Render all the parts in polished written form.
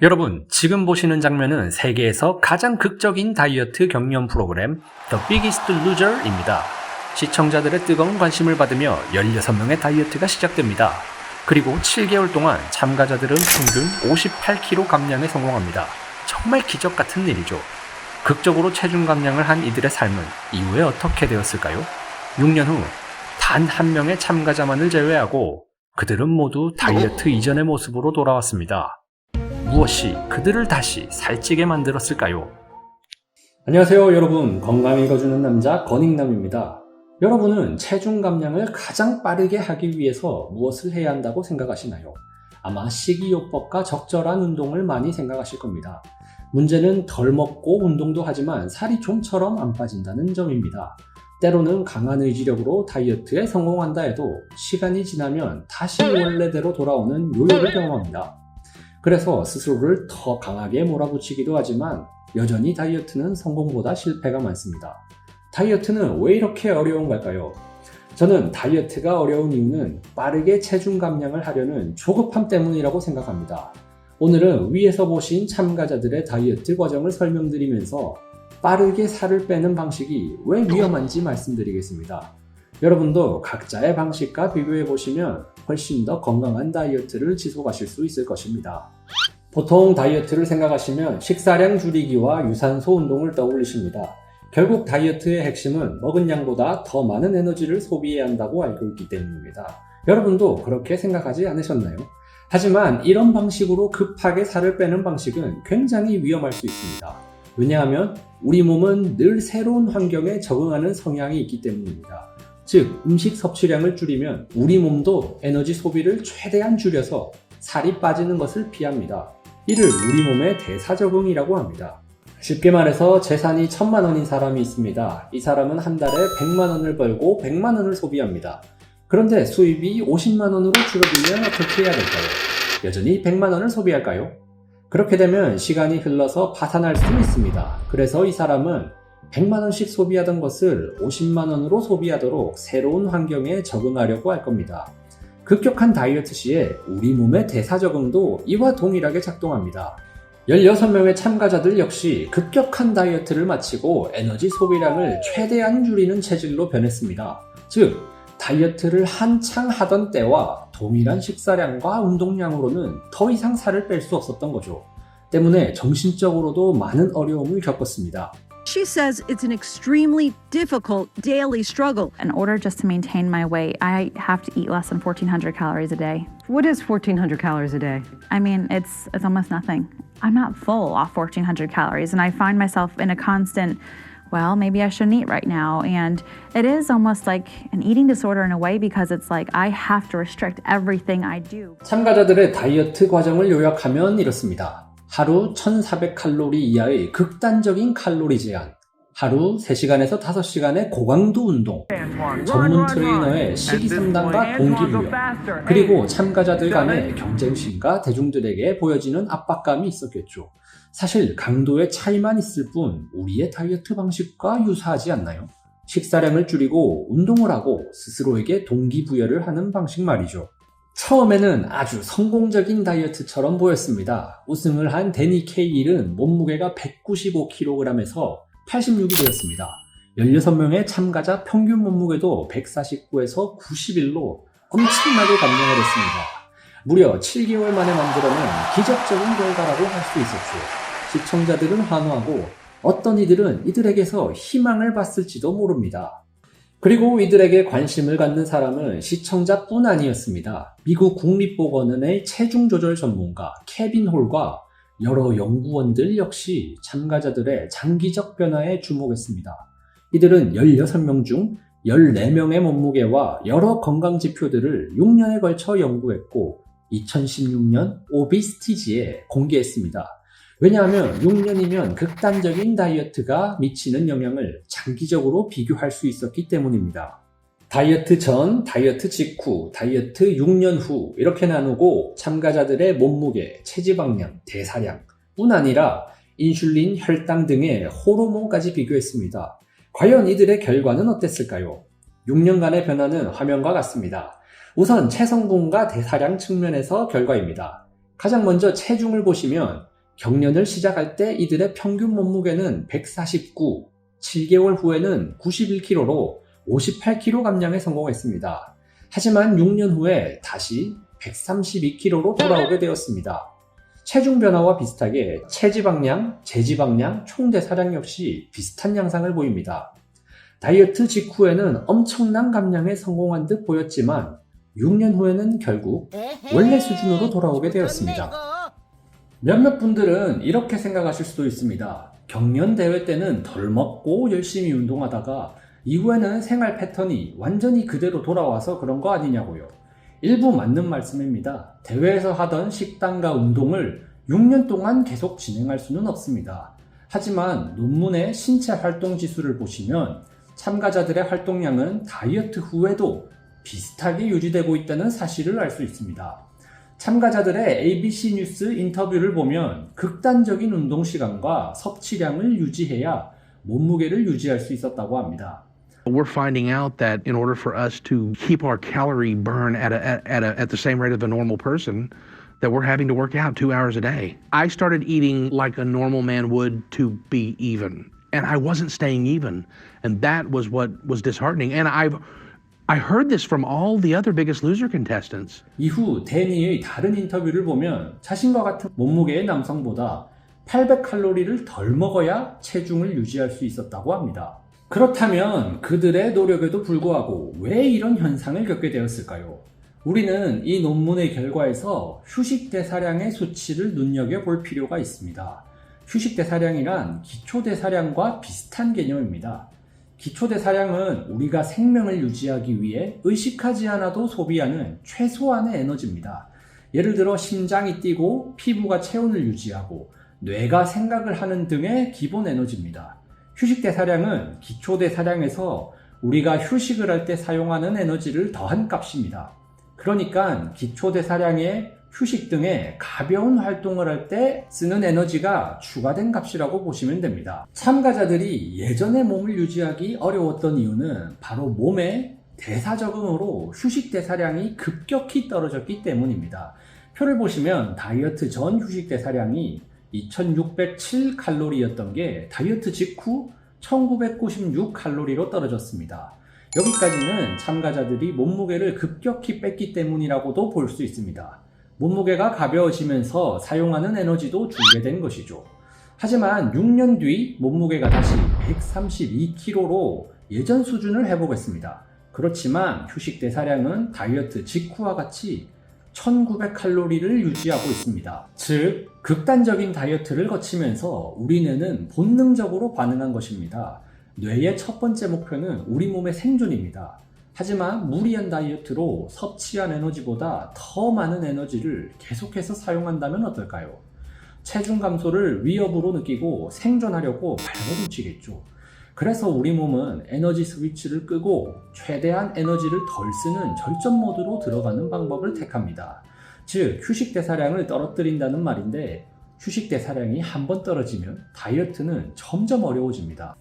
여러분, 지금 보시는 장면은 세계에서 가장 극적인 다이어트 경연 프로그램 The Biggest Loser입니다. 시청자들의 뜨거운 관심을 받으며 16명의 다이어트가 시작됩니다. 그리고 7개월 동안 참가자들은 평균 58kg 감량에 성공합니다. 정말 기적 같은 일이죠. 극적으로 체중 감량을 한 이들의 삶은 이후에 어떻게 되었을까요? 6년 후 단 한 명의 참가자만을 제외하고 그들은 모두 다이어트 이전의 모습으로 돌아왔습니다. 무엇이 그들을 다시 살찌게 만들었을까요? 안녕하세요 여러분, 건강 읽어주는 남자 건익남입니다. 여러분은 체중 감량을 가장 빠르게 하기 위해서 무엇을 해야 한다고 생각하시나요? 아마 식이요법과 적절한 운동을 많이 생각하실 겁니다. 문제는 덜 먹고 운동도 하지만 살이 좀처럼 안 빠진다는 점입니다. 때로는 강한 의지력으로 다이어트에 성공한다 해도 시간이 지나면 다시 원래대로 돌아오는 요요를 경험합니다. 그래서 스스로를 더 강하게 몰아붙이기도 하지만 여전히 다이어트는 성공보다 실패가 많습니다. 다이어트는 왜 이렇게 어려운 걸까요? 저는 다이어트가 어려운 이유는 빠르게 체중 감량을 하려는 조급함 때문이라고 생각합니다. 오늘은 위에서 보신 참가자들의 다이어트 과정을 설명드리면서 빠르게 살을 빼는 방식이 왜 위험한지 말씀드리겠습니다. 여러분도 각자의 방식과 비교해보시면 훨씬 더 건강한 다이어트를 지속하실 수 있을 것입니다. 보통 다이어트를 생각하시면 식사량 줄이기와 유산소 운동을 떠올리십니다. 결국 다이어트의 핵심은 먹은 양보다 더 많은 에너지를 소비해야 한다고 알고 있기 때문입니다. 여러분도 그렇게 생각하지 않으셨나요? 하지만 이런 방식으로 급하게 살을 빼는 방식은 굉장히 위험할 수 있습니다. 왜냐하면 우리 몸은 늘 새로운 환경에 적응하는 성향이 있기 때문입니다. 즉, 음식 섭취량을 줄이면 우리 몸도 에너지 소비를 최대한 줄여서 살이 빠지는 것을 피합니다. 이를 우리 몸의 대사적응이라고 합니다. 쉽게 말해서 재산이 1000만 원인 사람이 있습니다. 이 사람은 한 달에 100만 원을 벌고 100만 원을 소비합니다. 그런데 수입이 50만 원으로 줄어들면 어떻게 해야 될까요? 여전히 100만 원을 소비할까요? 그렇게 되면 시간이 흘러서 파산할 수 있습니다. 그래서 이 사람은 100만원씩 소비하던 것을 50만원으로 소비하도록 새로운 환경에 적응하려고 할 겁니다. 급격한 다이어트 시에 우리 몸의 대사적응도 이와 동일하게 작동합니다. 16명의 참가자들 역시 급격한 다이어트를 마치고 에너지 소비량을 최대한 줄이는 체질로 변했습니다. 즉, 다이어트를 한창 하던 때와 동일한 식사량과 운동량으로는 더 이상 살을 뺄 수 없었던 거죠. 때문에 정신적으로도 많은 어려움을 겪었습니다. She says it's an extremely difficult daily struggle. In order just to maintain my weight, I have to eat less than 1,400 calories a day. What is 1,400 calories a day? I mean, it's almost nothing. I'm not full off 1,400 calories, and I find myself in a constant, well, maybe I shouldn't eat right now. And it is almost like an eating disorder in a way because it's like I have to restrict everything I do. 참가자들의 다이어트 과정을 요약하면 이렇습니다. 하루 1400칼로리 이하의 극단적인 칼로리 제한, 하루 3시간에서 5시간의 고강도 운동, 전문 트레이너의 식이섬당과 동기부여, 그리고 참가자들 간의 경쟁심과 대중들에게 보여지는 압박감이 있었겠죠. 사실 강도의 차이만 있을 뿐 우리의 다이어트 방식과 유사하지 않나요? 식사량을 줄이고 운동을 하고 스스로에게 동기부여를 하는 방식 말이죠. 처음에는 아주 성공적인 다이어트처럼 보였습니다. 우승을 한 데니 케일은 몸무게가 195kg에서 86이 되었습니다. 16명의 참가자 평균 몸무게도 149에서 91로 엄청나게 감량을 했습니다. 무려 7개월 만에 만들어낸 기적적인 결과라고 할 수 있었죠. 시청자들은 환호하고 어떤 이들은 이들에게서 희망을 봤을지도 모릅니다. 그리고 이들에게 관심을 갖는 사람은 시청자뿐 아니었습니다. 미국 국립보건원의 체중 조절 전문가 케빈 홀과 여러 연구원들 역시 참가자들의 장기적 변화에 주목했습니다. 이들은 16명 중 14명의 몸무게와 여러 건강 지표들을 6년에 걸쳐 연구했고 2016년 오비스티지에 공개했습니다. 왜냐하면 6년이면 극단적인 다이어트가 미치는 영향을 장기적으로 비교할 수 있었기 때문입니다. 다이어트 전, 다이어트 직후, 다이어트 6년 후 이렇게 나누고 참가자들의 몸무게, 체지방량, 대사량 뿐 아니라 인슐린, 혈당 등의 호르몬까지 비교했습니다. 과연 이들의 결과는 어땠을까요? 6년간의 변화는 화면과 같습니다. 우선 체성분과 대사량 측면에서 결과입니다. 가장 먼저 체중을 보시면 경련을 시작할 때 이들의 평균 몸무게는 149, 7개월 후에는 91kg로 58kg 감량에 성공했습니다. 하지만 6년 후에 다시 132kg로 돌아오게 되었습니다. 체중 변화와 비슷하게 체지방량, 제지방량, 총대사량 역시 비슷한 양상을 보입니다. 다이어트 직후에는 엄청난 감량에 성공한 듯 보였지만 6년 후에는 결국 원래 수준으로 돌아오게 되었습니다. 몇몇 분들은 이렇게 생각하실 수도 있습니다. 경연 대회 때는 덜 먹고 열심히 운동하다가 이후에는 생활 패턴이 완전히 그대로 돌아와서 그런 거 아니냐고요. 일부 맞는 말씀입니다. 대회에서 하던 식단과 운동을 6년 동안 계속 진행할 수는 없습니다. 하지만 논문의 신체 활동 지수를 보시면 참가자들의 활동량은 다이어트 후에도 비슷하게 유지되고 있다는 사실을 알 수 있습니다. 참가자들의 ABC 뉴스 인터뷰를 보면 극단적인 운동 시간과 섭취량을 유지해야 몸무게를 유지할 수 있었다고 합니다. We're finding out that in order for us to keep our calorie burn at the same rate of a normal person, that we're having to work out 2 hours a day. I started eating like a normal man would to be even, and I wasn't staying even, and that was what was disheartening. And I heard this from all the other Biggest Loser contestants. 이후 데니의 다른 인터뷰를 보면 자신과 같은 몸무게의 남성보다 800칼로리를 덜 먹어야 체중을 유지할 수 있었다고 합니다. 그렇다면 그들의 노력에도 불구하고 왜 이런 현상을 겪게 되었을까요? 우리는 이 논문의 결과에서 휴식 대사량의 수치를 눈여겨볼 필요가 있습니다. 휴식 대사량이란 기초 대사량과 비슷한 개념입니다. 기초 대사량은 우리가 생명을 유지하기 위해 의식하지 않아도 소비하는 최소한의 에너지입니다. 예를 들어 심장이 뛰고 피부가 체온을 유지하고 뇌가 생각을 하는 등의 기본 에너지입니다. 휴식 대사량은 기초 대사량에서 우리가 휴식을 할 때 사용하는 에너지를 더한 값입니다. 그러니까 기초 대사량에 휴식 등의 가벼운 활동을 할 때 쓰는 에너지가 추가된 값이라고 보시면 됩니다. 참가자들이 예전에 몸을 유지하기 어려웠던 이유는 바로 몸의 대사 적응으로 휴식 대사량이 급격히 떨어졌기 때문입니다. 표를 보시면 다이어트 전 휴식 대사량이 2607칼로리였던 게 다이어트 직후 1996칼로리로 떨어졌습니다. 여기까지는 참가자들이 몸무게를 급격히 뺐기 때문이라고도 볼 수 있습니다. 몸무게가 가벼워지면서 사용하는 에너지도 줄게 된 것이죠. 하지만 6년 뒤 몸무게가 다시 132kg로 예전 수준을 회복했습니다. 그렇지만 휴식 대사량은 다이어트 직후와 같이 1900칼로리를 유지하고 있습니다. 즉, 극단적인 다이어트를 거치면서 우리 뇌는 본능적으로 반응한 것입니다. 뇌의 첫 번째 목표는 우리 몸의 생존입니다. 하지만 무리한 다이어트로 섭취한 에너지보다 더 많은 에너지를 계속해서 사용한다면 어떨까요? 체중 감소를 위협으로 느끼고 생존하려고 발버둥치겠죠. 그래서 우리 몸은 에너지 스위치를 끄고 최대한 에너지를 덜 쓰는 절전 모드로 들어가는 방법을 택합니다. 즉, 휴식 대사량을 떨어뜨린다는 말인데 휴식 대사량이 한번 떨어지면 다이어트는 점점 어려워집니다.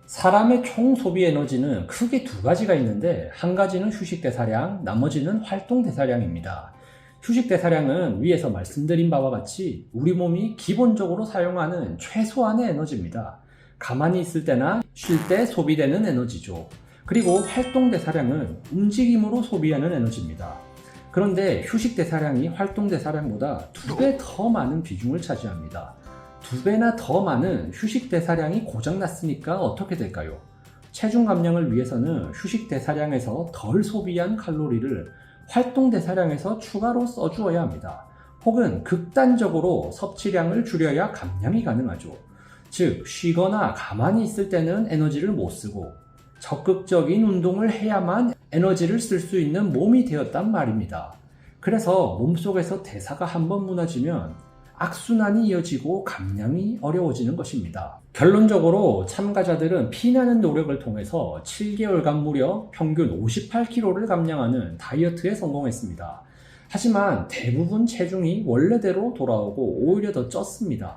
사람의 총 소비 에너지는 크게 두 가지가 있는데 한 가지는 휴식 대사량, 나머지는 활동 대사량입니다. 휴식 대사량은 위에서 말씀드린 바와 같이 우리 몸이 기본적으로 사용하는 최소한의 에너지입니다. 가만히 있을 때나 쉴 때 소비되는 에너지죠. 그리고 활동 대사량은 움직임으로 소비하는 에너지입니다. 그런데 휴식 대사량이 활동 대사량보다 2배 더 많은 비중을 차지합니다. 2배나 더 많은 휴식 대사량이 고장났으니까 어떻게 될까요? 체중 감량을 위해서는 휴식 대사량에서 덜 소비한 칼로리를 활동 대사량에서 추가로 써주어야 합니다. 혹은 극단적으로 섭취량을 줄여야 감량이 가능하죠. 즉, 쉬거나 가만히 있을 때는 에너지를 못 쓰고 적극적인 운동을 해야만 에너지를 쓸 수 있는 몸이 되었단 말입니다. 그래서 몸속에서 대사가 한번 무너지면 악순환이 이어지고 감량이 어려워지는 것입니다. 결론적으로 참가자들은 피나는 노력을 통해서 7개월간 무려 평균 58kg를 감량하는 다이어트에 성공했습니다. 하지만 대부분 체중이 원래대로 돌아오고 오히려 더 쪘습니다.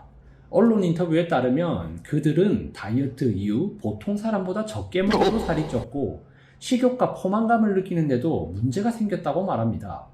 언론 인터뷰에 따르면 그들은 다이어트 이후 보통 사람보다 적게 먹어도 살이 쪘고 식욕과 포만감을 느끼는데도 문제가 생겼다고 말합니다.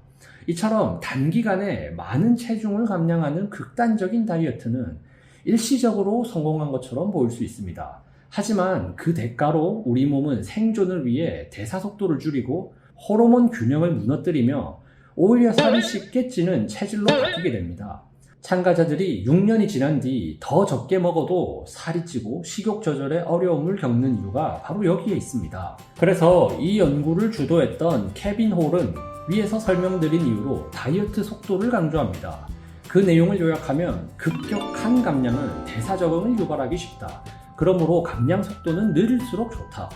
이처럼 단기간에 많은 체중을 감량하는 극단적인 다이어트는 일시적으로 성공한 것처럼 보일 수 있습니다. 하지만 그 대가로 우리 몸은 생존을 위해 대사 속도를 줄이고 호르몬 균형을 무너뜨리며 오히려 살이 쉽게 찌는 체질로 바뀌게 됩니다. 참가자들이 6년이 지난 뒤 더 적게 먹어도 살이 찌고 식욕 조절에 어려움을 겪는 이유가 바로 여기에 있습니다. 그래서 이 연구를 주도했던 케빈 홀은 위에서 설명드린 이유로 다이어트 속도를 강조합니다. 그 내용을 요약하면 급격한 감량은 대사 적응을 유발하기 쉽다. 그러므로 감량 속도는 느릴수록 좋다.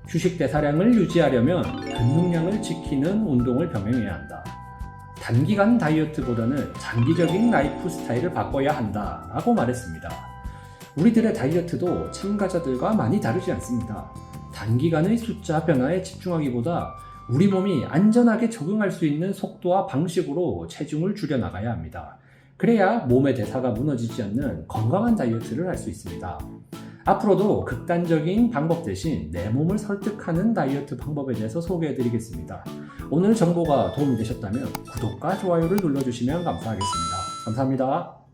휴식 대사량을 유지하려면 근육량을 지키는 운동을 병행해야 한다. 단기간 다이어트보다는 장기적인 라이프 스타일을 바꿔야 한다 라고 말했습니다. 우리들의 다이어트도 참가자들과 많이 다르지 않습니다. 단기간의 숫자 변화에 집중하기보다 우리 몸이 안전하게 적응할 수 있는 속도와 방식으로 체중을 줄여나가야 합니다. 그래야 몸의 대사가 무너지지 않는 건강한 다이어트를 할 수 있습니다. 앞으로도 극단적인 방법 대신 내 몸을 설득하는 다이어트 방법에 대해서 소개해드리겠습니다. 오늘 정보가 도움이 되셨다면 구독과 좋아요를 눌러주시면 감사하겠습니다. 감사합니다.